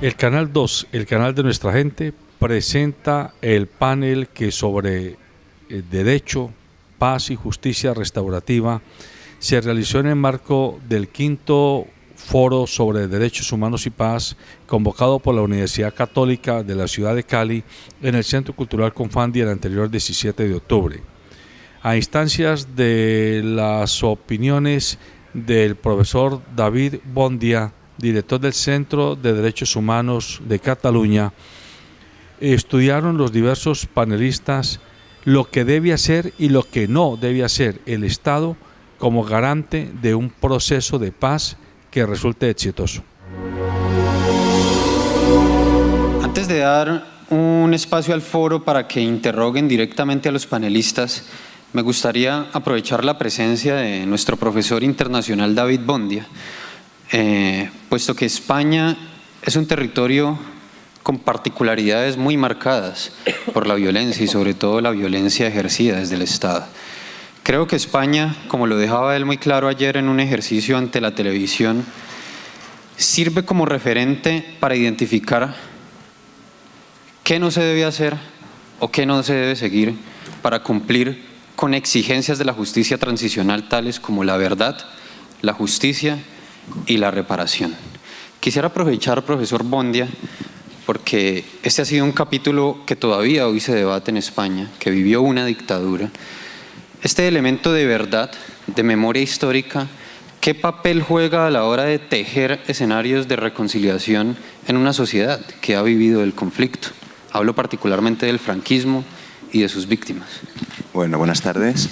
El Canal 2, el canal de nuestra gente, presenta el panel que sobre derecho, paz y justicia restaurativa se realizó en el marco del quinto Foro sobre Derechos Humanos y Paz, convocado por la Universidad Católica de la ciudad de Cali en el Centro Cultural Confandi el anterior 17 de octubre. A instancias de las opiniones del profesor David Bondia, director del Centro de Derechos Humanos de Cataluña, estudiaron los diversos panelistas lo que debe hacer y lo que no debe hacer el Estado como garante de un proceso de paz que resulte exitoso. Antes de dar un espacio al foro para que interroguen directamente a los panelistas, me gustaría aprovechar la presencia de nuestro profesor internacional David Bondia, puesto que España es un territorio con particularidades muy marcadas por la violencia y sobre todo la violencia ejercida desde el Estado. Creo que España, como lo dejaba él muy claro ayer en un ejercicio ante la televisión, sirve como referente para identificar qué no se debe hacer o qué no se debe seguir para cumplir con exigencias de la justicia transicional tales como la verdad, la justicia y la reparación. Quisiera aprovechar, profesor Bondia, porque este ha sido un capítulo que todavía hoy se debate en España, que vivió una dictadura. Este elemento de verdad, de memoria histórica, ¿qué papel juega a la hora de tejer escenarios de reconciliación en una sociedad que ha vivido el conflicto? Hablo particularmente del franquismo y de sus víctimas. Bueno, buenas tardes.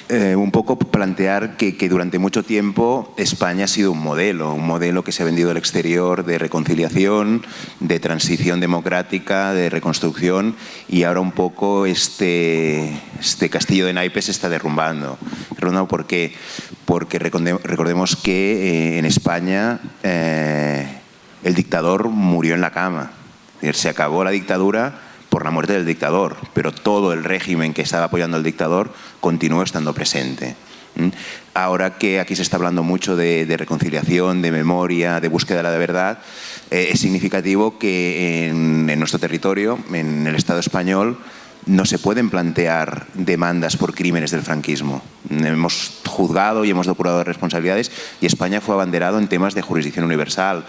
Un poco plantear que durante mucho tiempo España ha sido un modelo que se ha vendido al exterior de reconciliación, de transición democrática, de reconstrucción, y ahora un poco este castillo de naipes se está derrumbando. ¿Por qué? Porque recordemos que en España el dictador murió en la cama. Se acabó la dictadura por la muerte del dictador, pero todo el régimen que estaba apoyando al dictador continuó estando presente. Ahora que aquí se está hablando mucho de reconciliación, de memoria, de búsqueda de la verdad, es significativo que en nuestro territorio, en el Estado español, no se pueden plantear demandas por crímenes del franquismo. Hemos juzgado y hemos depurado responsabilidades y España fue abanderado en temas de jurisdicción universal.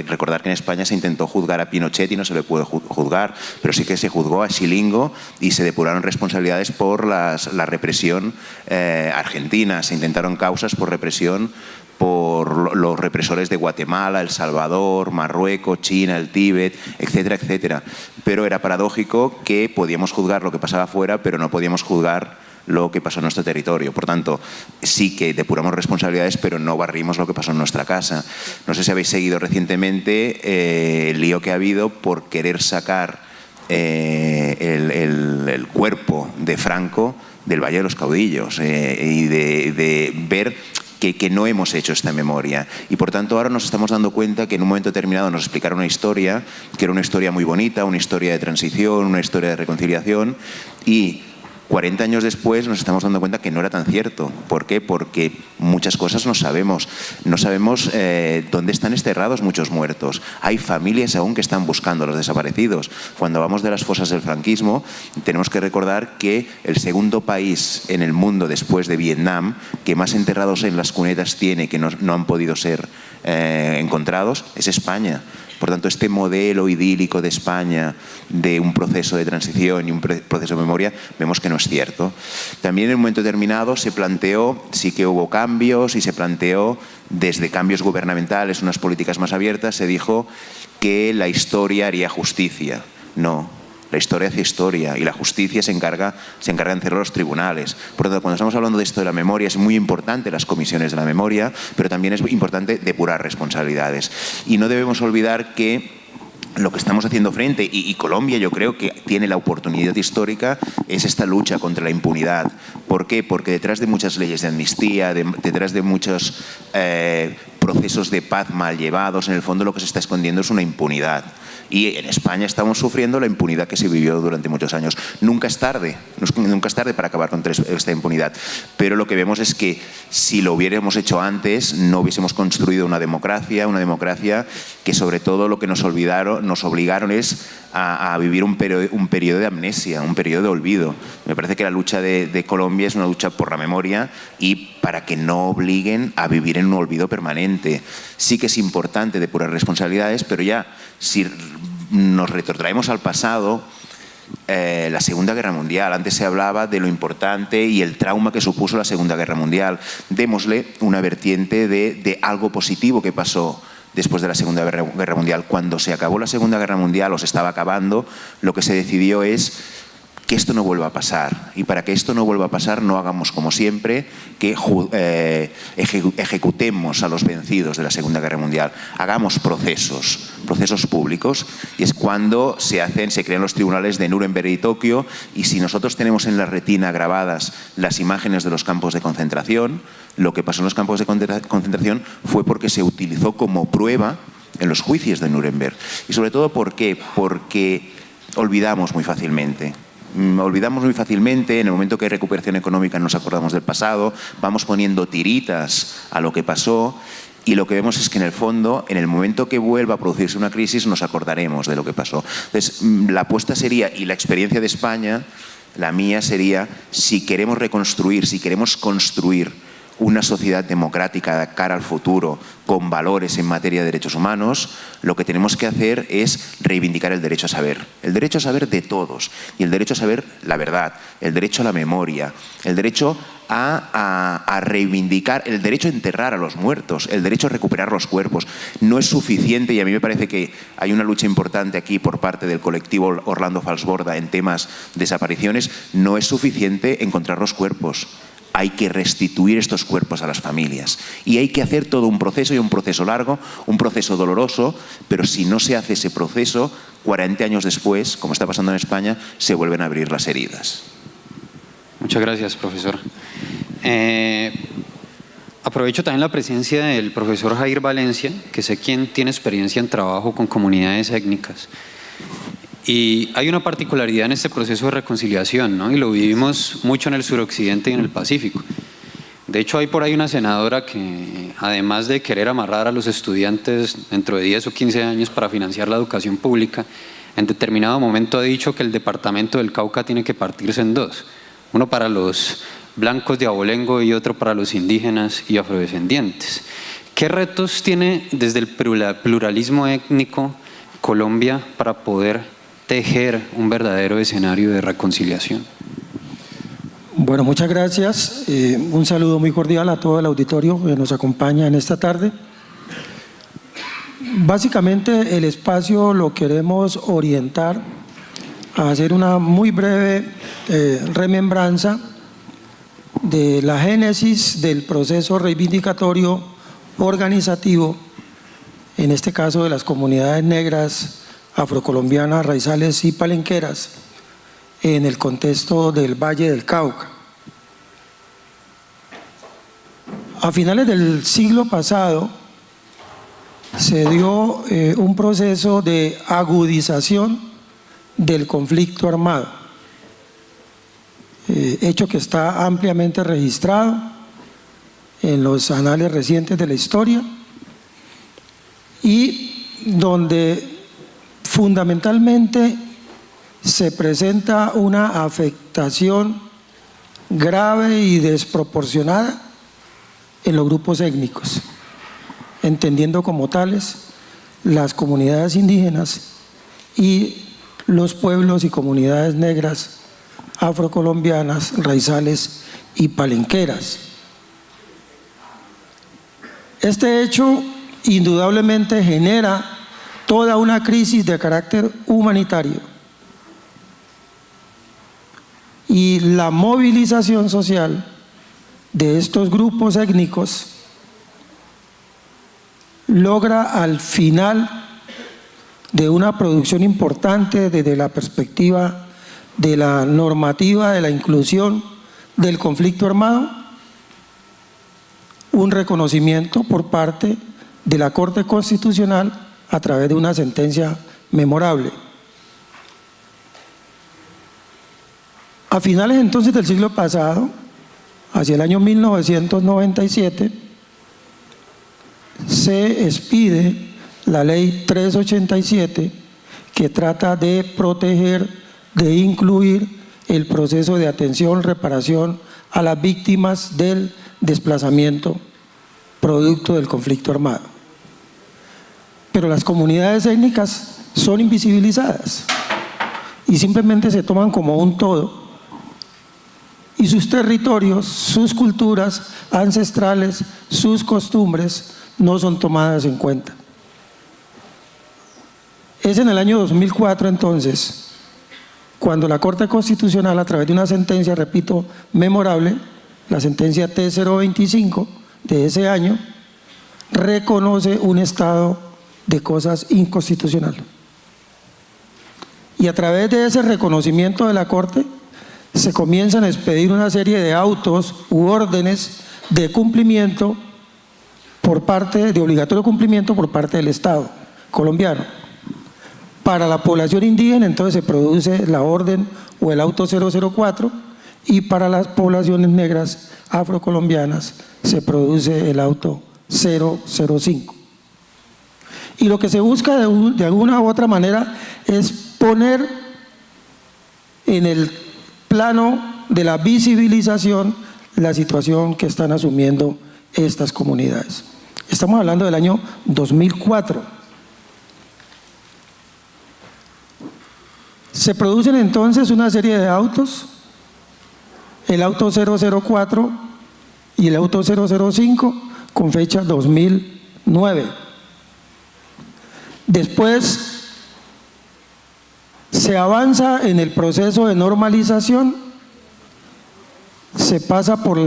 Recordar que en España se intentó juzgar a Pinochet y no se le pudo juzgar, pero sí que se juzgó a Xilingo y se depuraron responsabilidades por la represión argentina. Se intentaron causas por represión por los represores de Guatemala, El Salvador, Marruecos, China, el Tíbet, etcétera, etcétera. Pero era paradójico que podíamos juzgar lo que pasaba afuera, pero no podíamos juzgar lo que pasó en nuestro territorio. Por tanto, sí que depuramos responsabilidades, pero no barrimos lo que pasó en nuestra casa. No sé si habéis seguido recientemente el lío que ha habido por querer sacar el cuerpo de Franco del Valle de los Caudillos y de ver que no hemos hecho esta memoria. Y por tanto ahora nos estamos dando cuenta que en un momento determinado nos explicaron una historia, que era una historia muy bonita, una historia de transición, una historia de reconciliación, y 40 años después nos estamos dando cuenta que no era tan cierto. ¿Por qué? Porque muchas cosas no sabemos. No sabemos dónde están enterrados muchos muertos. Hay familias aún que están buscando a los desaparecidos. Cuando hablamos de las fosas del franquismo, tenemos que recordar que el segundo país en el mundo después de Vietnam que más enterrados en las cunetas tiene, que no han podido ser encontrados, es España. Por tanto, este modelo idílico de España, de un proceso de transición y un proceso de memoria, vemos que no es cierto. También en un momento determinado se planteó, sí que hubo cambios y se planteó desde cambios gubernamentales, unas políticas más abiertas, se dijo que la historia haría justicia. No. La historia hace historia y la justicia se encarga de hacerlo los tribunales. Por lo tanto, cuando estamos hablando de esto de la memoria, es muy importante las comisiones de la memoria, pero también es importante depurar responsabilidades. Y no debemos olvidar que lo que estamos haciendo frente, y Colombia yo creo que tiene la oportunidad histórica, es esta lucha contra la impunidad. ¿Por qué? Porque detrás de muchas leyes de amnistía, detrás de muchos procesos de paz mal llevados, en el fondo lo que se está escondiendo es una impunidad. Y en España estamos sufriendo la impunidad que se vivió durante muchos años. Nunca es tarde para acabar con esta impunidad. Pero lo que vemos es que si lo hubiéramos hecho antes, no hubiésemos construido una democracia que sobre todo lo que nos obligaron es a vivir un periodo de amnesia, un periodo de olvido. Me parece que la lucha de Colombia es una lucha por la memoria y para que no obliguen a vivir en un olvido permanente. Sí que es importante depurar responsabilidades, pero ya si nos retrotraemos al pasado, la Segunda Guerra Mundial, antes se hablaba de lo importante y el trauma que supuso la Segunda Guerra Mundial. Démosle una vertiente de algo positivo que pasó después de la Segunda Guerra Mundial. Cuando se acabó la Segunda Guerra Mundial, o se estaba acabando, lo que se decidió es que esto no vuelva a pasar. Y para que esto no vuelva a pasar, no hagamos como siempre, que ejecutemos a los vencidos de la Segunda Guerra Mundial. Hagamos procesos públicos, y es cuando se crean los tribunales de Nuremberg y Tokio, y si nosotros tenemos en la retina grabadas las imágenes de los campos de concentración, lo que pasó en los campos de concentración fue porque se utilizó como prueba en los juicios de Nuremberg. Y sobre todo, ¿por qué? Porque olvidamos muy fácilmente. En el momento que hay recuperación económica nos acordamos del pasado, vamos poniendo tiritas a lo que pasó, y lo que vemos es que en el fondo, en el momento que vuelva a producirse una crisis, nos acordaremos de lo que pasó. Entonces, la apuesta sería, y la experiencia de España, la mía sería, si queremos reconstruir, si queremos construir una sociedad democrática de cara al futuro, con valores en materia de derechos humanos, lo que tenemos que hacer es reivindicar el derecho a saber de todos, y el derecho a saber la verdad, el derecho a la memoria, el derecho a reivindicar, el derecho a enterrar a los muertos, el derecho a recuperar los cuerpos. No es suficiente, y a mí me parece que hay una lucha importante aquí por parte del colectivo Orlando Falsborda en temas de desapariciones, no es suficiente encontrar los cuerpos. Hay que restituir estos cuerpos a las familias. Y hay que hacer todo un proceso, y un proceso largo, un proceso doloroso, pero si no se hace ese proceso, 40 años después, como está pasando en España, se vuelven a abrir las heridas. Muchas gracias, profesor. Aprovecho también la presencia del profesor Jair Valencia, que sé quien tiene experiencia en trabajo con comunidades étnicas. Y hay una particularidad en este proceso de reconciliación, ¿no? Y lo vivimos mucho en el suroccidente y en el Pacífico. De hecho, hay por ahí una senadora que, además de querer amarrar a los estudiantes dentro de 10 o 15 años para financiar la educación pública, en determinado momento ha dicho que el departamento del Cauca tiene que partirse en dos. Uno para los blancos de abolengo y otro para los indígenas y afrodescendientes. ¿Qué retos tiene desde el pluralismo étnico Colombia para poder tejer un verdadero escenario de reconciliación? Bueno, muchas gracias. Un saludo muy cordial a todo el auditorio que nos acompaña en esta tarde. Básicamente el espacio lo queremos orientar a hacer una muy breve remembranza de la génesis del proceso reivindicatorio organizativo, en este caso de las comunidades negras, afrocolombianas, raizales y palenqueras, en el contexto del Valle del Cauca. A finales del siglo pasado se dio un proceso de agudización del conflicto armado, hecho que está ampliamente registrado en los anales recientes de la historia, y donde fundamentalmente se presenta una afectación grave y desproporcionada en los grupos étnicos, entendiendo como tales las comunidades indígenas y los pueblos y comunidades negras, afrocolombianas, raizales y palenqueras. Este hecho indudablemente genera toda una crisis de carácter humanitario, y la movilización social de estos grupos étnicos logra, al final de una producción importante desde la perspectiva de la normativa de la inclusión del conflicto armado, un reconocimiento por parte de la Corte Constitucional a través de una sentencia memorable. A finales entonces del siglo pasado, hacia el año 1997, se expide la Ley 387, que trata de proteger, de incluir el proceso de atención, reparación a las víctimas del desplazamiento producto del conflicto armado. Pero las comunidades étnicas son invisibilizadas y simplemente se toman como un todo, y sus territorios, sus culturas ancestrales, sus costumbres no son tomadas en cuenta. Es en el año 2004 entonces cuando la Corte Constitucional, a través de una sentencia, repito, memorable, la sentencia T025 de ese año, reconoce un estado de cosas inconstitucional. Y a través de ese reconocimiento de la Corte se comienzan a expedir una serie de autos u órdenes de cumplimiento por parte, de obligatorio cumplimiento por parte del Estado colombiano. Para la población indígena entonces se produce la orden o el auto 004, y para las poblaciones negras afrocolombianas se produce el auto 005. Y lo que se busca de alguna u otra manera es poner en el plano de la visibilización la situación que están asumiendo estas comunidades. Estamos hablando del año 2004. Se producen entonces una serie de autos, el auto 004 y el auto 005 con fecha 2009. Después se avanza en el proceso de normalización, se pasa por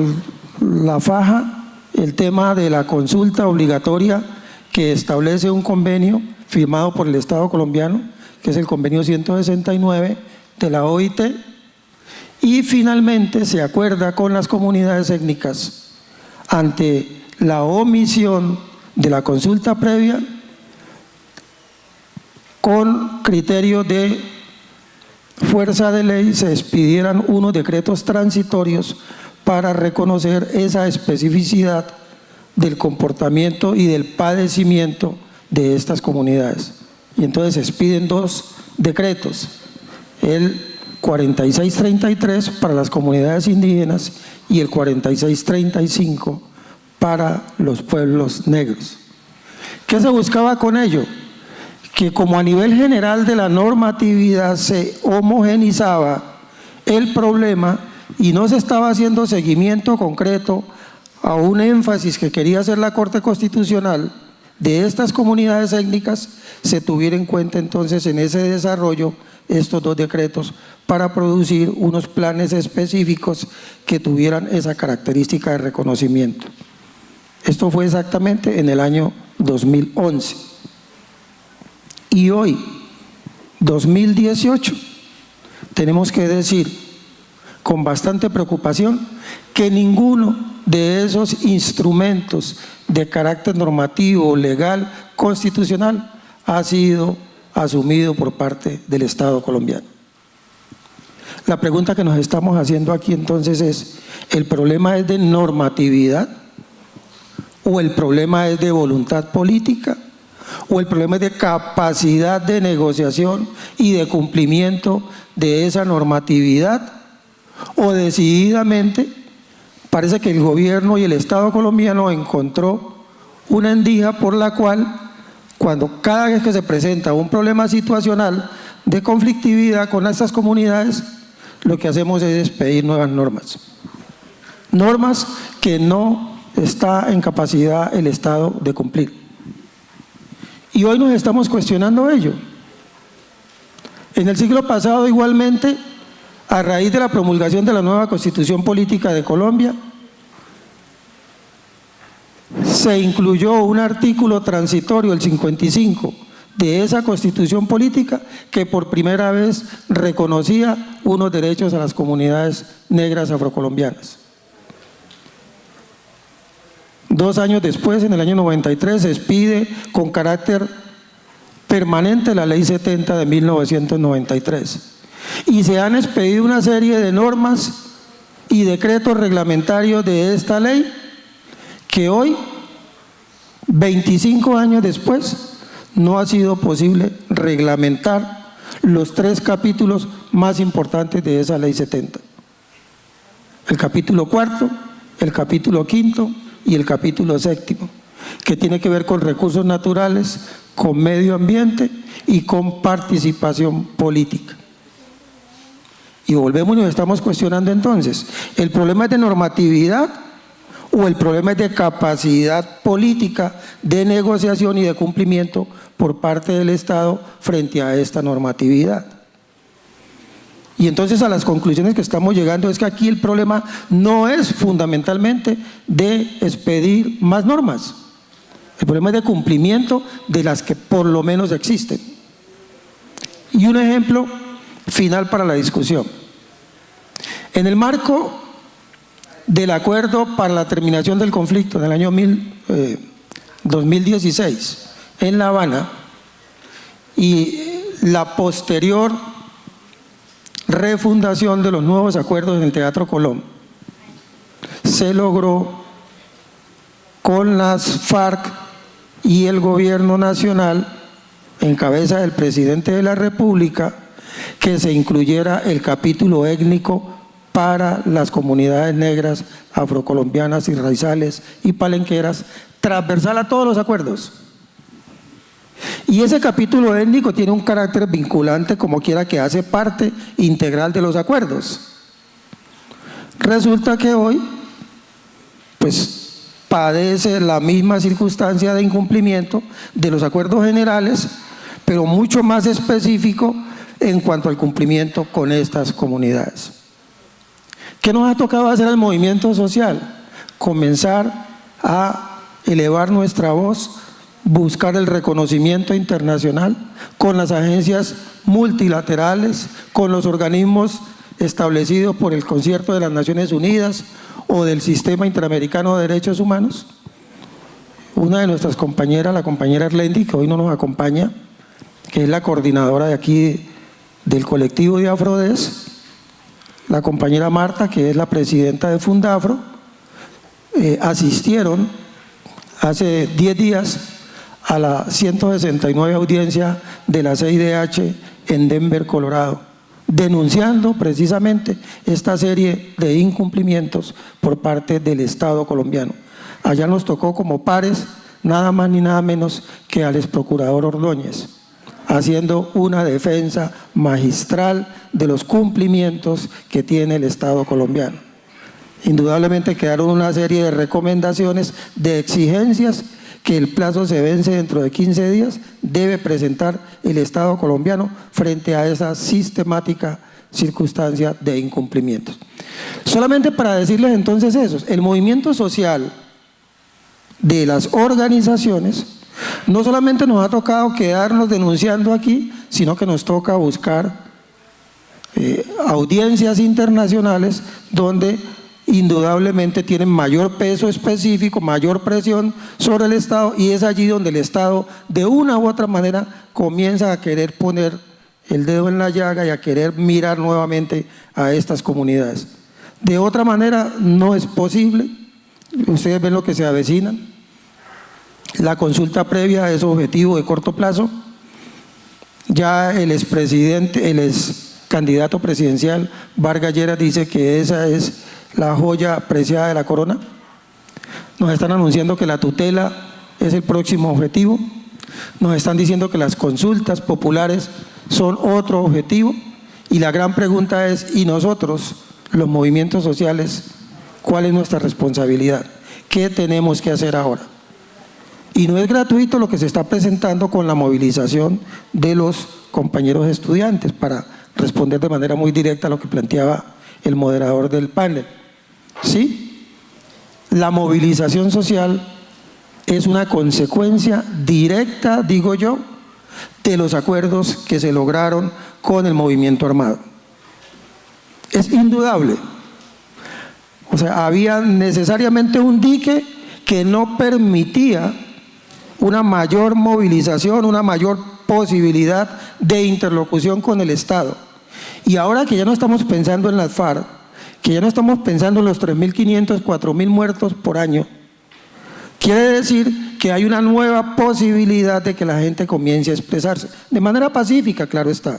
la faja el tema de la consulta obligatoria que establece un convenio firmado por el Estado colombiano, que es el convenio 169 de la OIT, y finalmente se acuerda con las comunidades étnicas ante la omisión de la consulta previa, con criterio de fuerza de ley se expidieran unos decretos transitorios para reconocer esa especificidad del comportamiento y del padecimiento de estas comunidades. Y entonces se expiden dos decretos, el 4633 para las comunidades indígenas y el 4635 para los pueblos negros. ¿Qué se buscaba con ello? Que como a nivel general de la normatividad se homogenizaba el problema y no se estaba haciendo seguimiento concreto a un énfasis que quería hacer la Corte Constitucional de estas comunidades étnicas, se tuviera en cuenta entonces en ese desarrollo estos dos decretos para producir unos planes específicos que tuvieran esa característica de reconocimiento. Esto fue exactamente en el año 2011. Y hoy, 2018, tenemos que decir con bastante preocupación que ninguno de esos instrumentos de carácter normativo, legal, constitucional ha sido asumido por parte del Estado colombiano. La pregunta que nos estamos haciendo aquí entonces es, ¿el problema es de normatividad o el problema es de voluntad política o el problema es de capacidad de negociación y de cumplimiento de esa normatividad? O decididamente parece que el gobierno y el Estado colombiano encontró una endija por la cual, cuando cada vez que se presenta un problema situacional de conflictividad con estas comunidades, lo que hacemos es expedir nuevas normas. Normas que no está en capacidad el Estado de cumplir. Y hoy nos estamos cuestionando ello. En el siglo pasado, igualmente, a raíz de la promulgación de la nueva Constitución Política de Colombia, se incluyó un artículo transitorio, el 55, de esa Constitución Política que por primera vez reconocía unos derechos a las comunidades negras afrocolombianas. 2 años después, en el año 93, se expide con carácter permanente de la Ley 70 de 1993. Y se han expedido una serie de normas y decretos reglamentarios de esta ley que hoy, 25 años después, no ha sido posible reglamentar los 3 capítulos más importantes de esa Ley 70. El capítulo 4, el capítulo 5 y el capítulo 7, que tiene que ver con recursos naturales, con medio ambiente y con participación política. Y volvemos y nos estamos cuestionando entonces, ¿el problema es de normatividad o el problema es de capacidad política de negociación y de cumplimiento por parte del Estado frente a esta normatividad? Y entonces a las conclusiones que estamos llegando es que aquí el problema no es fundamentalmente de expedir más normas, el problema es de cumplimiento de las que por lo menos existen. Y un ejemplo final para la discusión. En el marco del acuerdo para la terminación del conflicto en el año 2016 en La Habana y la posterior refundación de los nuevos acuerdos en el Teatro Colón, se logró con las FARC y el gobierno nacional en cabeza del presidente de la República que se incluyera el capítulo étnico para las comunidades negras, afrocolombianas y raizales y palenqueras, transversal a todos los acuerdos. Y ese capítulo étnico tiene un carácter vinculante, como quiera que hace parte integral de los acuerdos. Resulta que hoy, pues, padece la misma circunstancia de incumplimiento de los acuerdos generales, pero mucho más específico en cuanto al cumplimiento con estas comunidades. ¿Qué nos ha tocado hacer al movimiento social? Comenzar a elevar nuestra voz, buscar el reconocimiento internacional con las agencias multilaterales, con los organismos establecidos por el Concierto de las Naciones Unidas o del Sistema Interamericano de Derechos Humanos. Una de nuestras compañeras, la compañera Erlendi, que hoy no nos acompaña, que es la coordinadora de aquí del colectivo de Afrodes, la compañera Marta, que es la presidenta de Fundafro, asistieron hace 10 días a la 169 audiencia de la CIDH en Denver, Colorado, denunciando precisamente esta serie de incumplimientos por parte del Estado colombiano. Allá nos tocó como pares nada más ni nada menos que al exprocurador Ordóñez, haciendo una defensa magistral de los cumplimientos que tiene el Estado colombiano. Indudablemente quedaron una serie de recomendaciones, de exigencias, que el plazo se vence dentro de 15 días, debe presentar el Estado colombiano frente a esa sistemática circunstancia de incumplimientos. Solamente para decirles entonces eso, el movimiento social de las organizaciones no solamente nos ha tocado quedarnos denunciando aquí, sino que nos toca buscar audiencias internacionales donde indudablemente tienen mayor peso específico, mayor presión sobre el Estado, y es allí donde el Estado de una u otra manera comienza a querer poner el dedo en la llaga y a querer mirar nuevamente a estas comunidades. De otra manera no es posible. Ustedes ven lo que se avecina. La consulta previa es objetivo de corto plazo. Ya el expresidente, el ex candidato presidencial Vargas Lleras dice que esa es la joya preciada de la corona. Nos están anunciando que la tutela es el próximo objetivo. Nos están diciendo que las consultas populares son otro objetivo. Y la gran pregunta es, ¿y nosotros, los movimientos sociales, cuál es nuestra responsabilidad? ¿Qué tenemos que hacer ahora? Y no es gratuito lo que se está presentando con la movilización de los compañeros estudiantes, para responder de manera muy directa a lo que planteaba el moderador del panel. ¿Sí? La movilización social es una consecuencia directa, digo yo, de los acuerdos que se lograron con el movimiento armado. Es indudable. O sea, había necesariamente un dique que no permitía una mayor movilización, una mayor posibilidad de interlocución con el Estado. Y ahora que ya no estamos pensando en las FARC, que ya no estamos pensando en los 3.500, 4.000 muertos por año, quiere decir que hay una nueva posibilidad de que la gente comience a expresarse, de manera pacífica, claro está,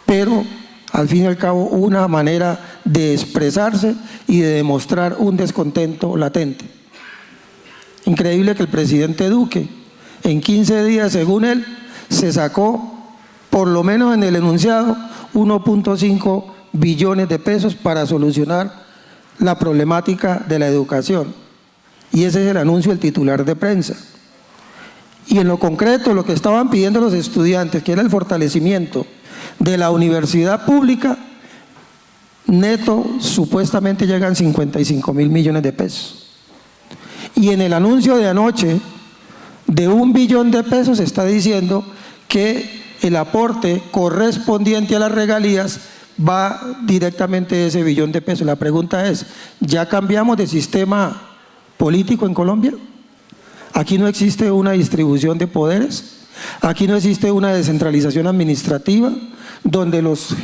pero al fin y al cabo una manera de expresarse y de demostrar un descontento latente. Increíble que el presidente Duque, en 15 días, según él, se sacó, por lo menos en el enunciado, 1.5 billones de pesos para solucionar la problemática de la educación. Y ese es el anuncio del titular de prensa. Y en lo concreto, lo que estaban pidiendo los estudiantes, que era el fortalecimiento de la universidad pública, neto supuestamente llegan 55.000 millones de pesos. Y en el anuncio de anoche, de 1 billón de pesos, está diciendo que el aporte correspondiente a las regalías va directamente de ese billón de pesos. La pregunta es, ¿ya cambiamos de sistema político en Colombia? Aquí no existe una distribución de poderes, aquí no existe una descentralización administrativa, donde los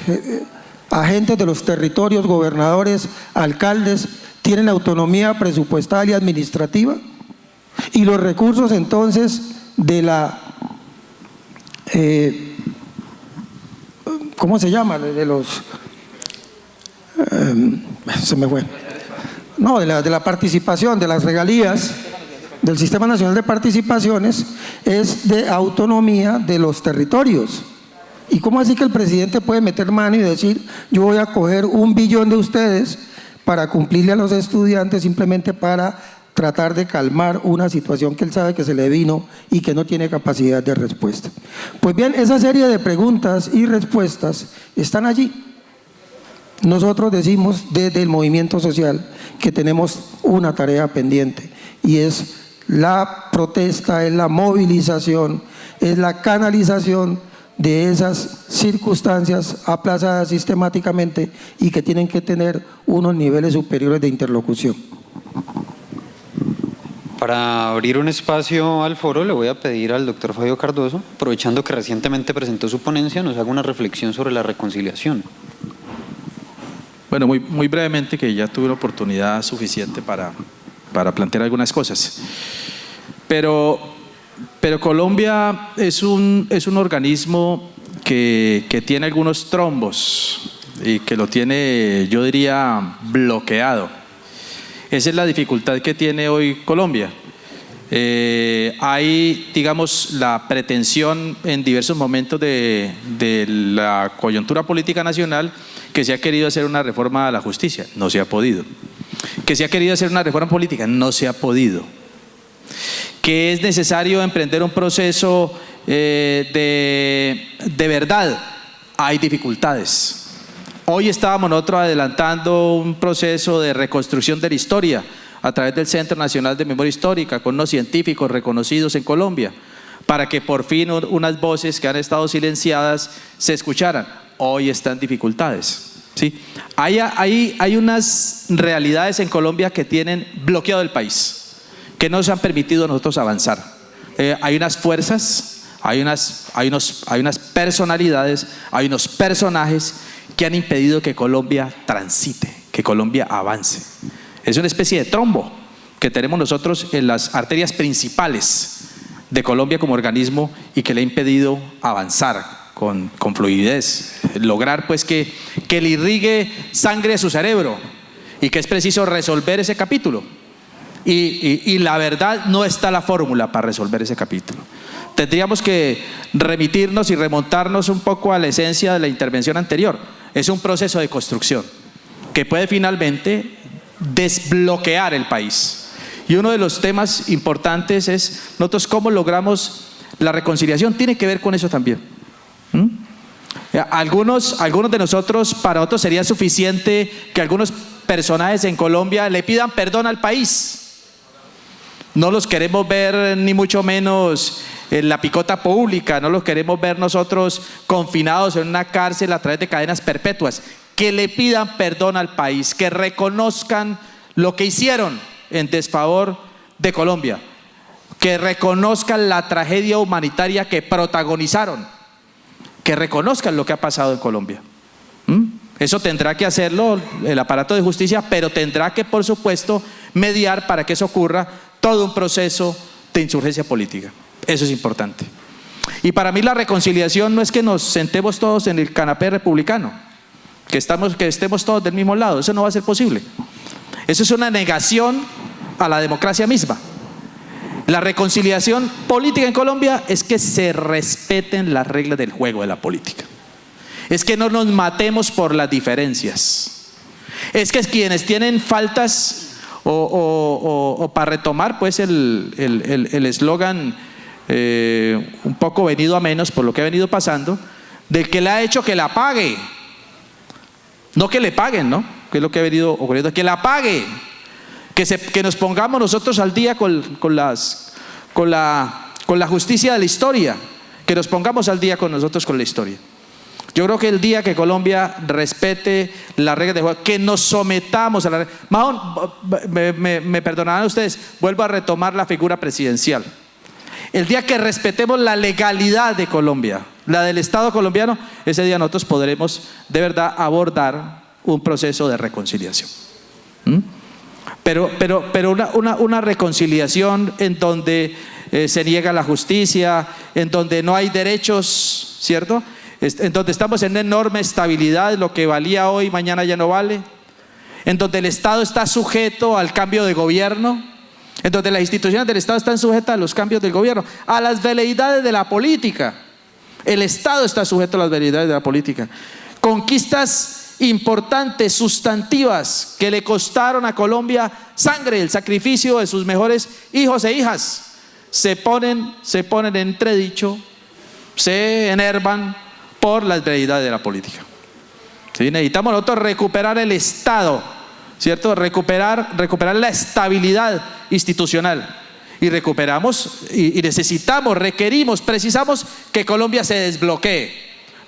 agentes de los territorios, gobernadores, alcaldes, tienen autonomía presupuestal y administrativa, y los recursos entonces de la, ¿cómo se llama? De los, se me fue. No, de la participación, de las regalías del Sistema Nacional de Participaciones, es de autonomía de los territorios. ¿Y cómo así que el presidente puede meter mano y decir, yo voy a coger 1 billón de ustedes para cumplirle a los estudiantes, simplemente para tratar de calmar una situación que él sabe que se le vino y que no tiene capacidad de respuesta? Pues bien, esa serie de preguntas y respuestas están allí. Nosotros decimos desde el movimiento social que tenemos una tarea pendiente, y es la protesta, es la movilización, es la canalización de esas circunstancias aplazadas sistemáticamente y que tienen que tener unos niveles superiores de interlocución. Para abrir un espacio al foro, le voy a pedir al doctor Fabio Cardoso, aprovechando que recientemente presentó su ponencia, nos haga una reflexión sobre la reconciliación. Bueno, muy brevemente, que ya tuve una oportunidad suficiente para plantear algunas cosas. Pero Colombia es un organismo que tiene algunos trombos y que lo tiene, yo diría, bloqueado. Esa es la dificultad que tiene hoy Colombia. Hay, digamos, la pretensión en diversos momentos de la coyuntura política nacional que se ha querido hacer una reforma a la justicia, no se ha podido. Que se ha querido hacer una reforma política, no se ha podido. Que es necesario emprender un proceso de verdad, hay dificultades. Hoy estábamos nosotros adelantando un proceso de reconstrucción de la historia a través del Centro Nacional de Memoria Histórica, con unos científicos reconocidos en Colombia, para que por fin unas voces que han estado silenciadas se escucharan. Hoy están en dificultades, ¿sí? Hay unas realidades en Colombia que tienen bloqueado el país, que no se han permitido a nosotros avanzar. Hay unas fuerzas, hay unas personalidades, hay unos personajes que han impedido que Colombia transite, que Colombia avance. Es una especie de trombo que tenemos nosotros en las arterias principales de Colombia como organismo y que le ha impedido avanzar con fluidez, lograr pues que le irrigue sangre a su cerebro, y que es preciso resolver ese capítulo. Y la verdad, no está la fórmula para resolver ese capítulo. Tendríamos que remitirnos y remontarnos un poco a la esencia de la intervención anterior. Es un proceso de construcción que puede finalmente desbloquear el país. Y uno de los temas importantes es nosotros cómo logramos la reconciliación. Tiene que ver con eso también. Algunos de nosotros, para otros sería suficiente que algunos personajes en Colombia le pidan perdón al país. No los queremos ver ni mucho menos en la picota pública, no los queremos ver nosotros confinados en una cárcel a través de cadenas perpetuas. Que le pidan perdón al país, que reconozcan lo que hicieron en desfavor de Colombia. que reconozcan la tragedia humanitaria que protagonizaron, que reconozcan lo que ha pasado en Colombia. Eso tendrá que hacerlo el aparato de justicia, pero tendrá que, por supuesto, mediar para que eso ocurra todo un proceso de insurgencia política. Eso es importante. Y para mí la reconciliación no es que nos sentemos todos en el canapé republicano, que estemos todos del mismo lado. Eso no va a ser posible. Eso es una negación a la democracia misma. La reconciliación política en Colombia es que se respeten las reglas del juego de la política. Es que no nos matemos por las diferencias. Es que quienes tienen faltas o para retomar pues el eslogan un poco venido a menos por lo que ha venido pasando, del que le ha hecho que la pague. No que le paguen, ¿no? Que es lo que ha venido ocurriendo. Que la pague. Que nos pongamos nosotros al día con la justicia de la historia. Que nos pongamos al día con nosotros con la historia. Yo creo que el día que Colombia respete las reglas de juego, que nos sometamos a la regla. Mahón, me perdonarán ustedes, vuelvo a retomar la figura presidencial. El día que respetemos la legalidad de Colombia, la del Estado colombiano, ese día nosotros podremos de verdad abordar un proceso de reconciliación. Pero una reconciliación en donde se niega la justicia, en donde no hay derechos, ¿cierto? En donde estamos en una enorme estabilidad, lo que valía hoy, mañana ya no vale, en donde el Estado está sujeto al cambio de gobierno, en donde las instituciones del Estado están sujetas a los cambios del gobierno, a las veleidades de la política. El Estado está sujeto a las veleidades de la política. Conquistas importantes, sustantivas, que le costaron a Colombia sangre, el sacrificio de sus mejores hijos e hijas, se ponen en entredicho, se enervan por las veleidades de la política. ¿Sí? Necesitamos nosotros recuperar el Estado, ¿cierto? Recuperar la estabilidad institucional. Y recuperamos, y necesitamos, requerimos, precisamos que Colombia se desbloquee.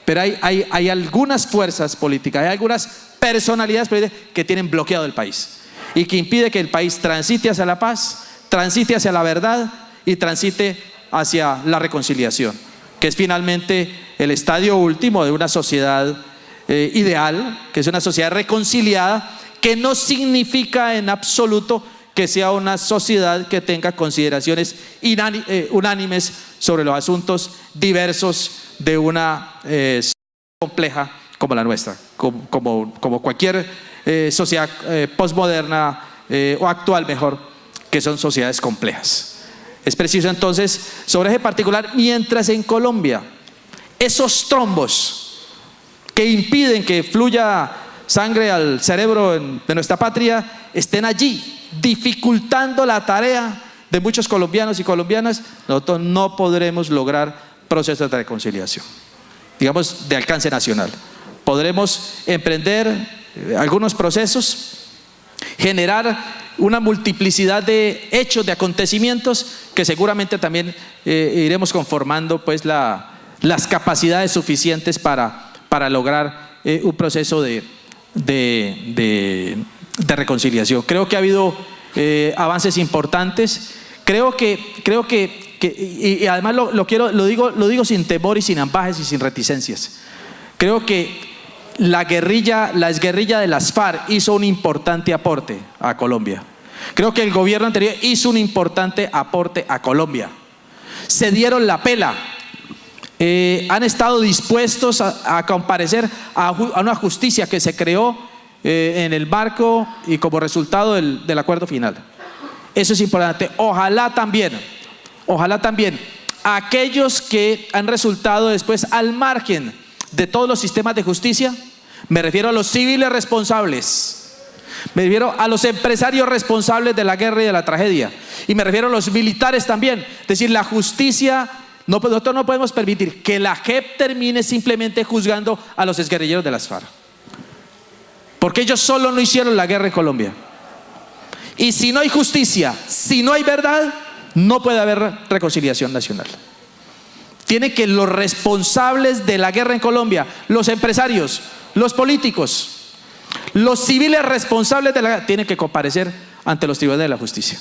Pero hay algunas fuerzas políticas, hay algunas personalidades políticas que tienen bloqueado el país y que impide que el país transite hacia la paz, transite hacia la verdad y transite hacia la reconciliación, que es finalmente el estadio último de una sociedad ideal, que es una sociedad reconciliada, que no significa en absoluto que sea una sociedad que tenga consideraciones unánimes sobre los asuntos diversos de una sociedad compleja como la nuestra, como cualquier sociedad postmoderna o actual mejor, que son sociedades complejas. Es preciso entonces, sobre ese particular, mientras en Colombia esos trombos que impiden que fluya sangre al cerebro de nuestra patria estén allí, dificultando la tarea de muchos colombianos y colombianas, nosotros no podremos lograr procesos de reconciliación, digamos, de alcance nacional. Podremos emprender algunos procesos, generar una multiplicidad de hechos, de acontecimientos que seguramente también iremos conformando pues las capacidades suficientes para lograr un proceso de reconciliación. Creo que ha habido avances importantes. Creo que y además lo digo sin temor y sin ambajes y sin reticencias. Creo que la exguerrilla de las FARC hizo un importante aporte a Colombia. Creo que el gobierno anterior hizo un importante aporte a Colombia. Se dieron la pela. Han estado dispuestos a comparecer a una justicia que se creó en el marco y como resultado del acuerdo final. Eso es importante. Ojalá también aquellos que han resultado después al margen de todos los sistemas de justicia, me refiero a los civiles responsables, me refiero a los empresarios responsables de la guerra y de la tragedia, y me refiero a los militares también. Es decir, la justicia, nosotros no podemos permitir que la JEP termine simplemente juzgando a los exguerrilleros de las FARC, porque ellos solo no hicieron la guerra en Colombia. Y si no hay justicia, si no hay verdad, no puede haber reconciliación nacional. Tiene que los responsables de la guerra en Colombia, los empresarios, los políticos, los civiles responsables de la guerra, tienen que comparecer ante los tribunales de la justicia.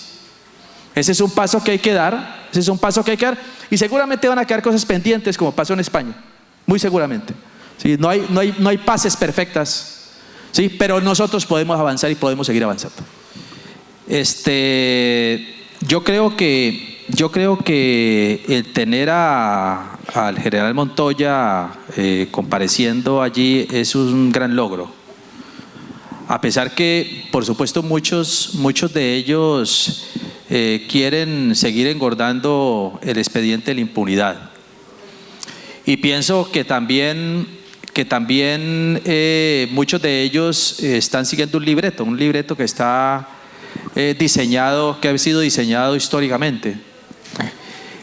Ese es un paso que hay que dar, ese es un paso que hay que dar, y seguramente van a quedar cosas pendientes como pasó en España, muy seguramente. ¿Sí? No hay paces perfectas, ¿sí? Pero nosotros podemos avanzar y podemos seguir avanzando. Yo creo que el tener al general Montoya compareciendo allí es un gran logro. A pesar que, por supuesto, muchos de ellos quieren seguir engordando el expediente de la impunidad. Y pienso que también muchos de ellos están siguiendo un libreto que está diseñado, que ha sido diseñado históricamente.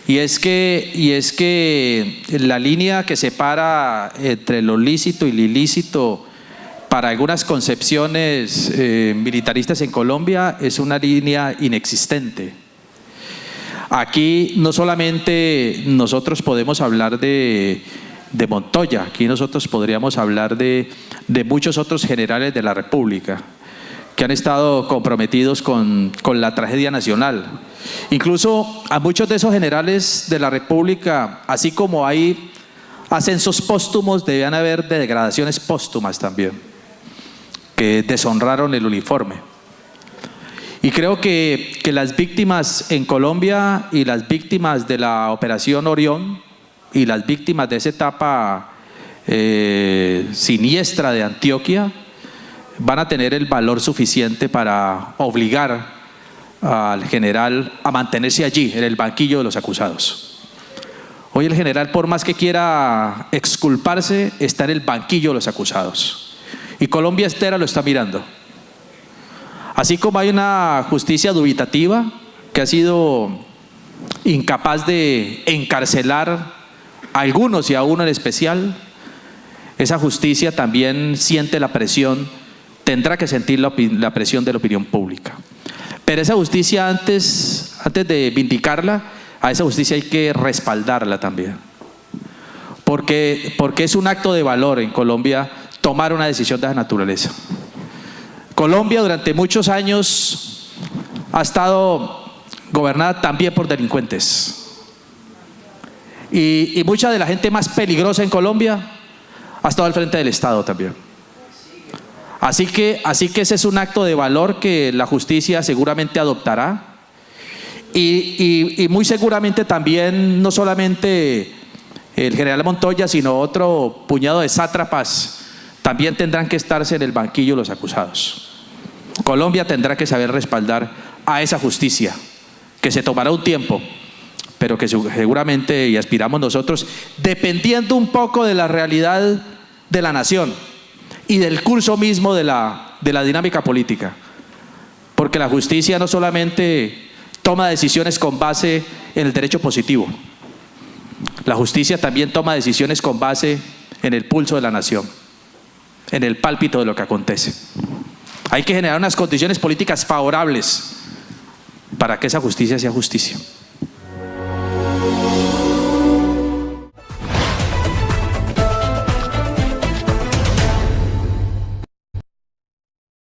Y es que la línea que separa entre lo lícito y lo ilícito para algunas concepciones militaristas en Colombia es una línea inexistente. Aquí no solamente nosotros podemos hablar de Montoya, aquí nosotros podríamos hablar de muchos otros generales de la República que han estado comprometidos con la tragedia nacional. Incluso a muchos de esos generales de la República, así como hay ascensos póstumos, debían haber degradaciones póstumas también, que deshonraron el uniforme. Y creo que las víctimas en Colombia y las víctimas de la Operación Orión y las víctimas de esa etapa siniestra de Antioquia van a tener el valor suficiente para obligar al general a mantenerse allí, en el banquillo de los acusados. Hoy el general, por más que quiera exculparse, está en el banquillo de los acusados. Y Colombia entera lo está mirando. Así como hay una justicia dubitativa que ha sido incapaz de encarcelar a algunos y a uno en especial, esa justicia también siente la presión, tendrá que sentir la presión de la opinión pública. Pero esa justicia, antes de vindicarla, a esa justicia hay que respaldarla también. Porque es un acto de valor en Colombia tomar una decisión de esa naturaleza. Colombia durante muchos años ha estado gobernada también por delincuentes. Y mucha de la gente más peligrosa en Colombia ha estado al frente del Estado también. Así que ese es un acto de valor que la justicia seguramente adoptará. Y muy seguramente también, no solamente el general Montoya, sino otro puñado de sátrapas también tendrán que estarse en el banquillo de los acusados. Colombia tendrá que saber respaldar a esa justicia, que se tomará un tiempo, pero que seguramente, y aspiramos nosotros, dependiendo un poco de la realidad de la nación y del curso mismo de la dinámica política. Porque la justicia no solamente toma decisiones con base en el derecho positivo, la justicia también toma decisiones con base en el pulso de la nación, en el pálpito de lo que acontece. Hay que generar unas condiciones políticas favorables para que esa justicia sea justicia.